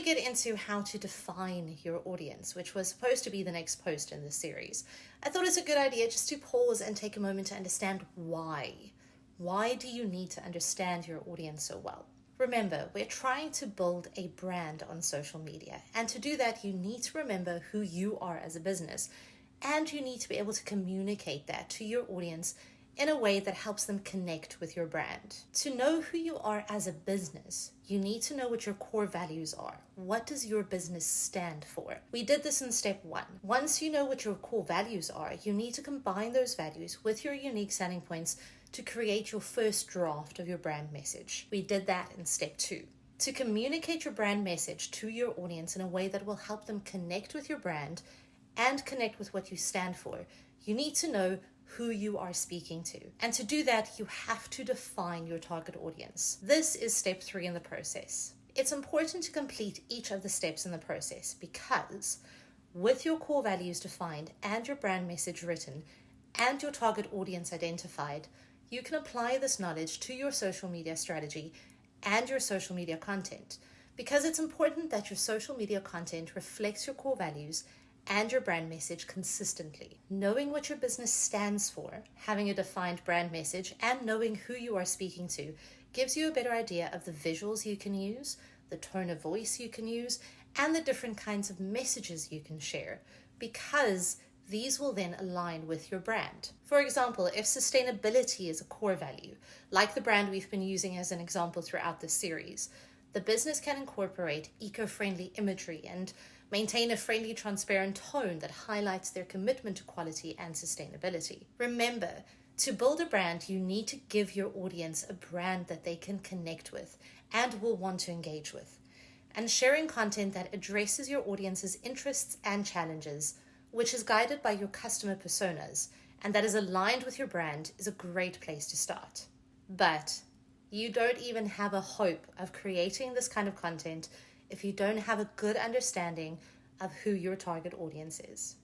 we get into how to define your audience, which was supposed to be the next post in this series, I thought it's a good idea just to pause and take a moment to understand why. Why do you need to understand your audience so well? Remember, we're trying to build a brand on social media, and to do that, you need to remember who you are as a business, and you need to be able to communicate that to your audience in a way that helps them connect with your brand. To know who you are as a business, you need to know what your core values are. What does your business stand for? We did this in step 1. Once you know what your core values are, you need to combine those values with your unique selling points to create your first draft of your brand message. We did that in step 2. To communicate your brand message to your audience in a way that will help them connect with your brand and connect with what you stand for, you need to know who you are speaking to. And to do that, you have to define your target audience. This is step 3 in the process. It's important to complete each of the steps in the process because with your core values defined and your brand message written and your target audience identified, you can apply this knowledge to your social media strategy and your social media content, because it's important that your social media content reflects your core values and your brand message consistently. Knowing what your business stands for, having a defined brand message, and knowing who you are speaking to gives you a better idea of the visuals you can use, the tone of voice you can use, and the different kinds of messages you can share, because these will then align with your brand. For example, if sustainability is a core value, like the brand we've been using as an example throughout this series, the business can incorporate eco-friendly imagery and maintain a friendly, transparent tone that highlights their commitment to quality and sustainability. Remember, to build a brand, you need to give your audience a brand that they can connect with and will want to engage with. And sharing content that addresses your audience's interests and challenges, which is guided by your customer personas, and that is aligned with your brand, is a great place to start. But you don't even have a hope of creating this kind of content if you don't have a good understanding of who your target audience is.